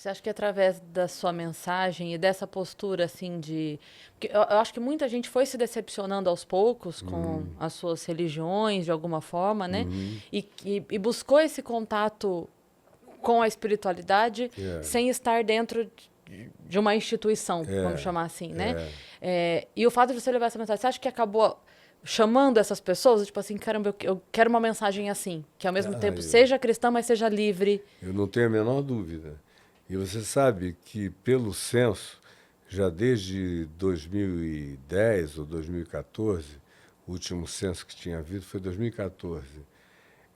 Você acha que através da sua mensagem e dessa postura, assim, de... Porque eu acho que muita gente foi se decepcionando aos poucos com as suas religiões, de alguma forma, né? Uhum. E buscou esse contato com a espiritualidade É, sem estar dentro de uma instituição, vamos é, chamar assim, né? é. E o fato de você levar essa mensagem, você acha que acabou chamando essas pessoas? Tipo assim, caramba, eu quero uma mensagem assim, que ao mesmo Ah, tempo seja cristã, mas seja livre. eu não tenho a menor dúvida. E você sabe que, pelo censo, já desde 2010 ou 2014, o último censo que tinha havido foi 2014,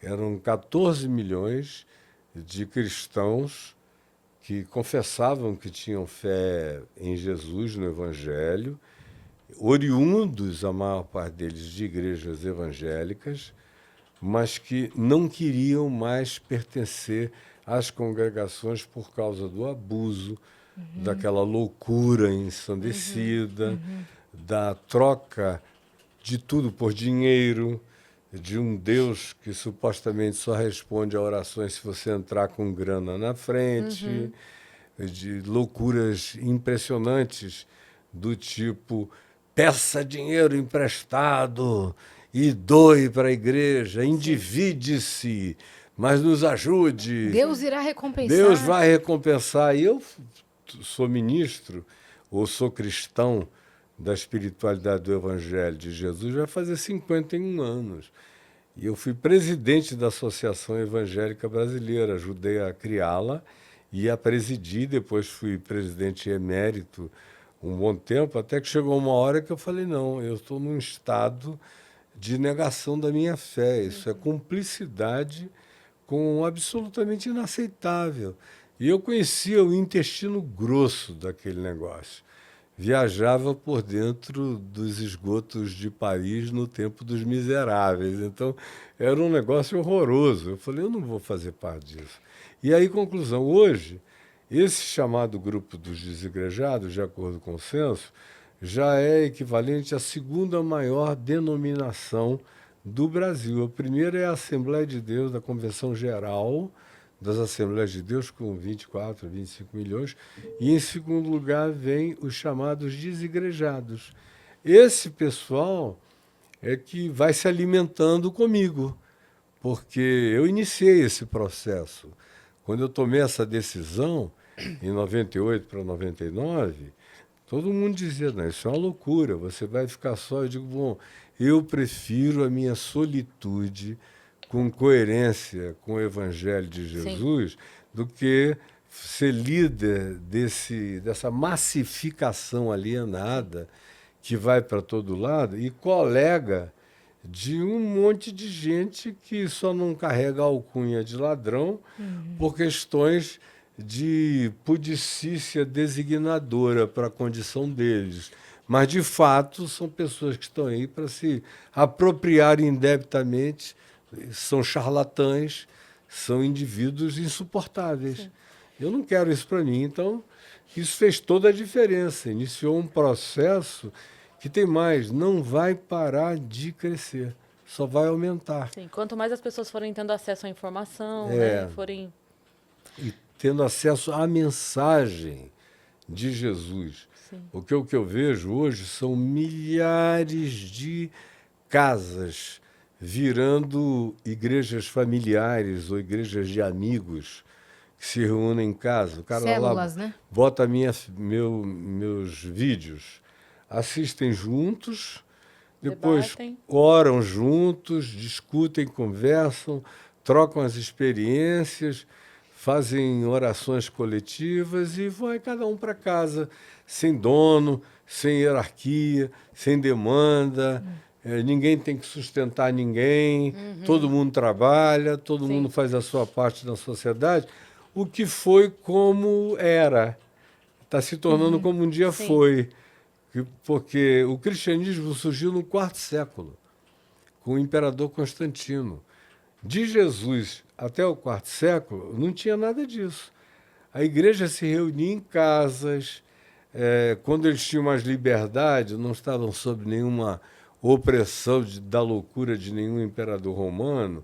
eram 14 milhões de cristãos que confessavam que tinham fé em Jesus, no Evangelho, oriundos, a maior parte deles, de igrejas evangélicas, mas que não queriam mais pertencer às congregações por causa do abuso, daquela loucura ensandecida, da troca de tudo por dinheiro, de um Deus que supostamente só responde a orações se você entrar com grana na frente, de loucuras impressionantes do tipo peça dinheiro emprestado e doe para a igreja, Sim. endivide-se, mas nos ajude. Deus irá Deus recompensar. vai recompensar. E eu sou ministro ou sou cristão da espiritualidade do Evangelho de Jesus vai fazer 51 anos. E eu fui presidente da Associação Evangélica Brasileira, ajudei a criá-la e a presidir, depois fui presidente emérito um bom tempo, até que chegou uma hora que eu falei, não, eu estou num estado de negação da minha fé, isso é cumplicidade com um absolutamente inaceitável. E eu conhecia o intestino grosso daquele negócio. Viajava por dentro dos esgotos de Paris no tempo dos miseráveis. Então, era um negócio horroroso. Eu falei, eu não vou fazer parte disso. E aí, conclusão, hoje, esse chamado grupo dos desigrejados, de acordo com o censo, já é equivalente à segunda maior denominação do Brasil. A primeira é a Assembleia de Deus, da Convenção Geral das Assembleias de Deus, com 24, 25 milhões. E, em segundo lugar, vem os chamados desigrejados. Esse pessoal é que vai se alimentando comigo, porque eu iniciei esse processo. Quando eu tomei essa decisão, em 98 para 99, todo mundo dizia, não, isso é uma loucura, você vai ficar só. Eu digo, bom, eu prefiro a minha solitude com coerência com o Evangelho de Sim. Jesus do que ser líder dessa massificação alienada que vai para todo lado e colega de um monte de gente que só não carrega a alcunha de ladrão por questões de pudicícia designadora para a condição deles. Mas, de fato, são pessoas que estão aí para se apropriar indebitamente, são charlatães, são indivíduos insuportáveis. Eu não quero isso para mim, então isso fez toda a diferença. Iniciou um processo que tem mais, não vai parar de crescer, só vai aumentar. Sim, quanto mais as pessoas forem tendo acesso à informação, né, É, forem... e tendo acesso à mensagem de Jesus. Sim. Porque o que eu vejo hoje são milhares de casas virando igrejas familiares ou igrejas de amigos que se reúnem em casa. O cara lá Células, né? bota meus vídeos, assistem juntos, depois Debatem. oram juntos, discutem, conversam, trocam as experiências, fazem orações coletivas e vai cada um para casa, sem dono, sem hierarquia, sem demanda. Ninguém tem que sustentar ninguém, todo mundo trabalha, todo mundo Sim. faz a sua parte na sociedade. O que foi como era, está se tornando como um dia Sim. foi. Porque o cristianismo surgiu no quarto século, com o imperador Constantino. De Jesus até o quarto século, não tinha nada disso. A igreja se reunia em casas, quando eles tinham mais liberdade, não estavam sob nenhuma opressão da loucura de nenhum imperador romano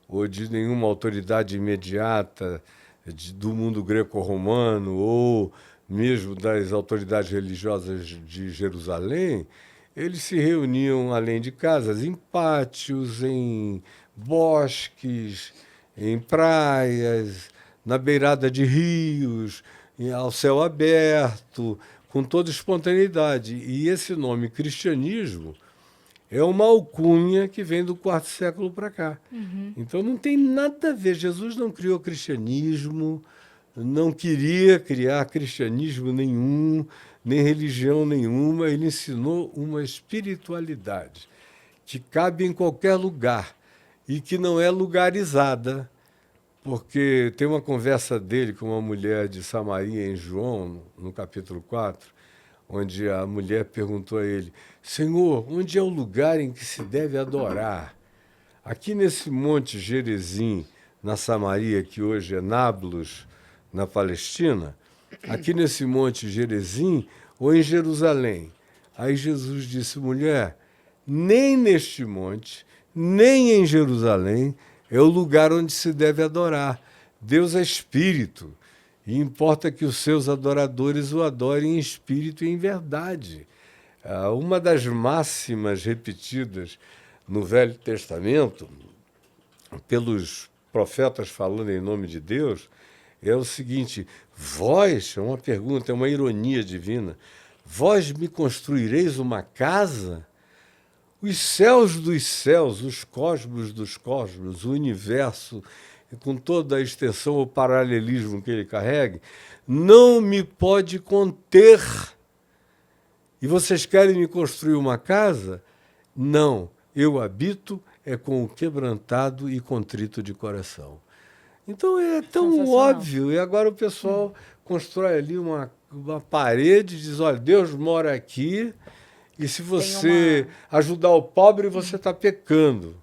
ou de nenhuma autoridade imediata do mundo greco-romano ou mesmo das autoridades religiosas de Jerusalém, eles se reuniam, além de casas, em pátios, em bosques, em praias, na beirada de rios, ao céu aberto, com toda espontaneidade. E esse nome cristianismo é uma alcunha que vem do quarto século para cá. Então não tem nada a ver. Jesus não criou cristianismo, não queria criar cristianismo nenhum, nem religião nenhuma. Ele ensinou uma espiritualidade que cabe em qualquer lugar e que não é lugarizada, porque tem uma conversa dele com uma mulher de Samaria em João, no capítulo 4, onde a mulher perguntou a ele: Senhor, onde é o lugar em que se deve adorar? Aqui nesse monte Gerizim, na Samaria, que hoje é Nablus, na Palestina, aqui nesse monte Gerizim ou em Jerusalém? Aí Jesus disse: mulher, nem neste monte, nem em Jerusalém é o lugar onde se deve adorar. Deus é espírito e importa que os seus adoradores o adorem em espírito e em verdade. Uma das máximas repetidas no Velho Testamento, pelos profetas falando em nome de Deus, é o seguinte: vós, é uma pergunta, é uma ironia divina, vós me construireis uma casa? Os céus dos céus, os cosmos dos cosmos, o universo, com toda a extensão ou paralelismo que ele carregue, não me pode conter. E vocês querem me construir uma casa? Não, eu habito com o quebrantado e contrito de coração. Então é tão óbvio. E agora o pessoal constrói ali uma parede e diz: olha, Deus mora aqui, e se você ajudar o pobre, você está pecando.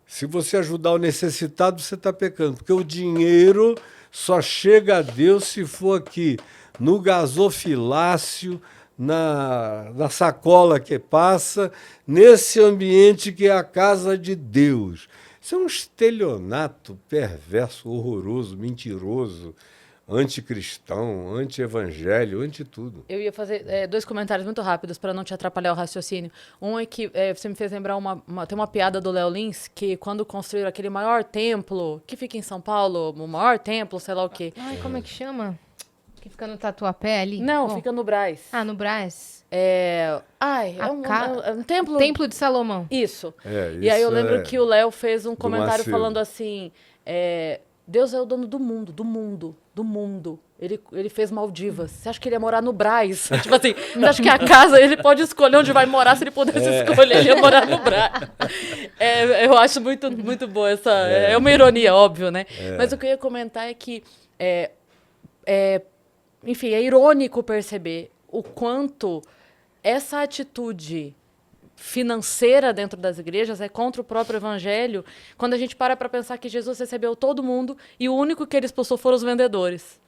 Se você ajudar o necessitado, você está pecando. Porque o dinheiro só chega a Deus se for aqui, no gasofilácio, na sacola que passa, nesse ambiente que é a casa de Deus. Isso é um estelionato perverso, horroroso, mentiroso, anticristão, anti-evangelho, anti-tudo. Eu ia fazer 2 comentários muito rápidos para não te atrapalhar o raciocínio. Um é que você me fez lembrar tem uma piada do Léo Lins, que quando construíram aquele maior templo, que fica em São Paulo, o maior templo, sei lá o quê. Ai, como é que chama? Que fica no Tatuapé ali? Não, fica no Brás. Ah, no Brás. É um templo... Templo de Salomão. Isso. Isso. E aí eu lembro que o Léo fez um comentário falando assim, Deus é o dono do mundo, do mundo, do mundo. Ele fez Maldivas. Você acha que ele ia morar no Brás? Tipo assim, você acha que a casa, ele pode escolher onde vai morar, se ele pudesse escolher, ele ia morar no Brás. Eu acho muito, muito boa essa... É uma ironia, óbvio, né? Mas o que eu ia comentar é que... enfim, é irônico perceber o quanto essa atitude financeira dentro das igrejas é contra o próprio evangelho, quando a gente para pensar que Jesus recebeu todo mundo e o único que ele expulsou foram os vendedores.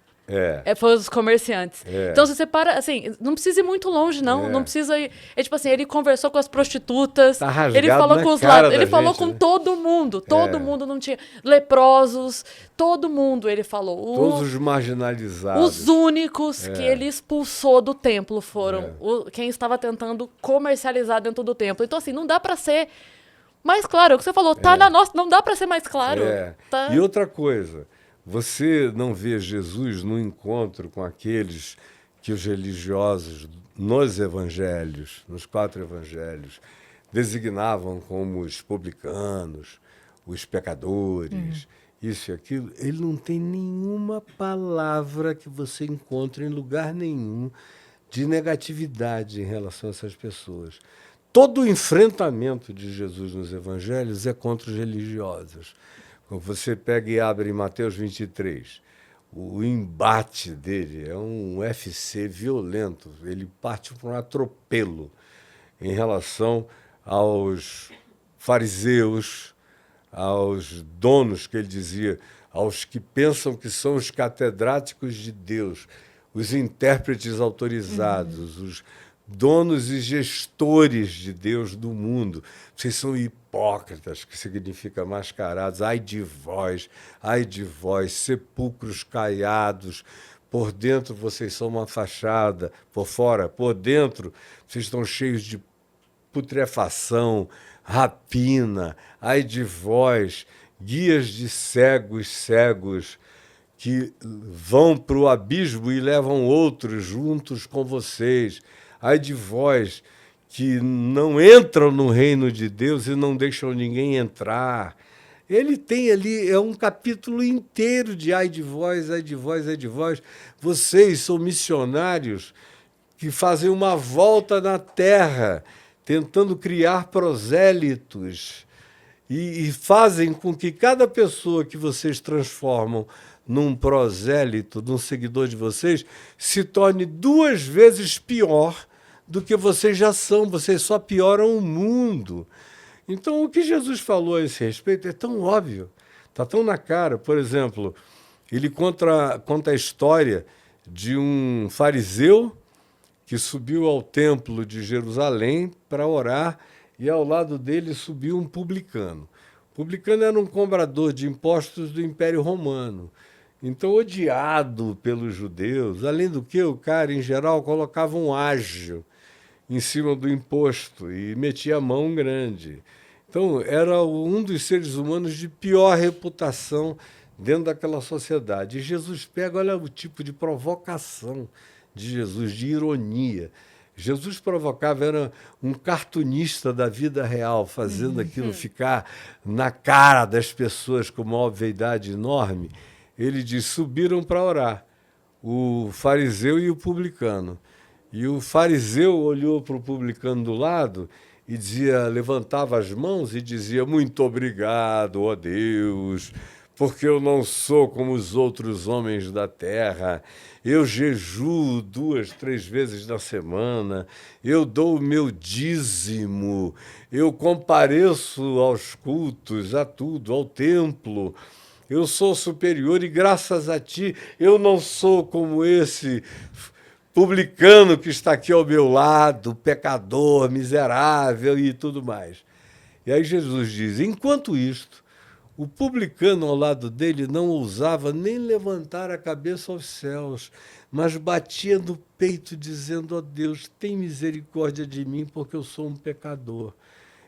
Foram os comerciantes. Então, se você para, assim, não precisa ir muito longe, não. Não precisa ir. Tipo assim, ele conversou com as prostitutas, tá ele falou com os lados, ele falou com né? todo mundo. Todo mundo não tinha. Leprosos, todo mundo ele falou. Todos os marginalizados. Os únicos que ele expulsou do templo foram quem estava tentando comercializar dentro do templo. Então, assim, não dá para ser mais claro. O que você falou, tá na nossa. Não dá para ser mais claro. Tá... E outra coisa. Você não vê Jesus no encontro com aqueles que os religiosos, nos evangelhos, nos 4 evangelhos, designavam como os publicanos, os pecadores, isso e aquilo. Ele não tem nenhuma palavra que você encontre em lugar nenhum de negatividade em relação a essas pessoas. Todo o enfrentamento de Jesus nos evangelhos é contra os religiosos. Quando você pega e abre em Mateus 23, o embate dele é um UFC violento. Ele parte para um atropelo em relação aos fariseus, aos donos, que ele dizia, aos que pensam que são os catedráticos de Deus, os intérpretes autorizados, os donos e gestores de Deus do mundo. Vocês são hipócritas, que significa mascarados. Ai de vós, sepulcros caiados. Por dentro vocês são uma fachada, por fora, por dentro vocês estão cheios de putrefação, rapina. Ai de vós, guias de cegos, que vão para o abismo e levam outros juntos com vocês. Ai de vós, que não entram no reino de Deus e não deixam ninguém entrar. Ele tem ali, é um capítulo inteiro de ai de vós, ai de vós, ai de vós. Vocês são missionários que fazem uma volta na terra, tentando criar prosélitos, e fazem com que cada pessoa que vocês transformam num prosélito, num seguidor de vocês, se torne 2 vezes pior do que vocês já são. Vocês só pioram o mundo. Então, o que Jesus falou a esse respeito é tão óbvio, está tão na cara. Por exemplo, ele conta a história de um fariseu que subiu ao templo de Jerusalém para orar, e ao lado dele subiu um publicano. O publicano era um cobrador de impostos do Império Romano. Então, odiado pelos judeus, além do que o cara, em geral, colocava um ágio em cima do imposto e metia a mão grande. Então, era um dos seres humanos de pior reputação dentro daquela sociedade. E Jesus pega, olha o tipo de provocação de Jesus, de ironia. Jesus provocava, era um cartunista da vida real, fazendo aquilo ficar na cara das pessoas com uma obviedade enorme. Ele diz, subiram para orar, o fariseu e o publicano. E o fariseu olhou para o publicano do lado e dizia, levantava as mãos e dizia, muito obrigado, ó Deus, porque eu não sou como os outros homens da terra. Eu jejuo 2, 3 vezes na semana, eu dou o meu dízimo, eu compareço aos cultos, a tudo, ao templo. Eu sou superior e graças a ti eu não sou como esse publicano que está aqui ao meu lado, pecador, miserável e tudo mais. E aí Jesus diz, enquanto isto, o publicano ao lado dele não ousava nem levantar a cabeça aos céus, mas batia no peito dizendo, ó Deus, tem misericórdia de mim porque eu sou um pecador.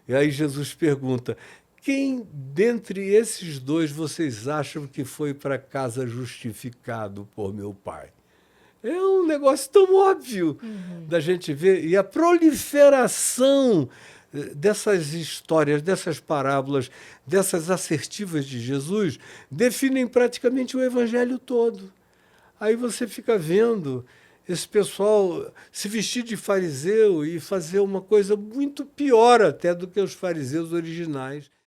E aí Jesus pergunta, quem dentre esses 2 vocês acham que foi para casa justificado por meu Pai? É um negócio tão óbvio da gente ver. E a proliferação dessas histórias, dessas parábolas, dessas assertivas de Jesus, definem praticamente o evangelho todo. Aí você fica vendo esse pessoal se vestir de fariseu e fazer uma coisa muito pior até do que os fariseus originais.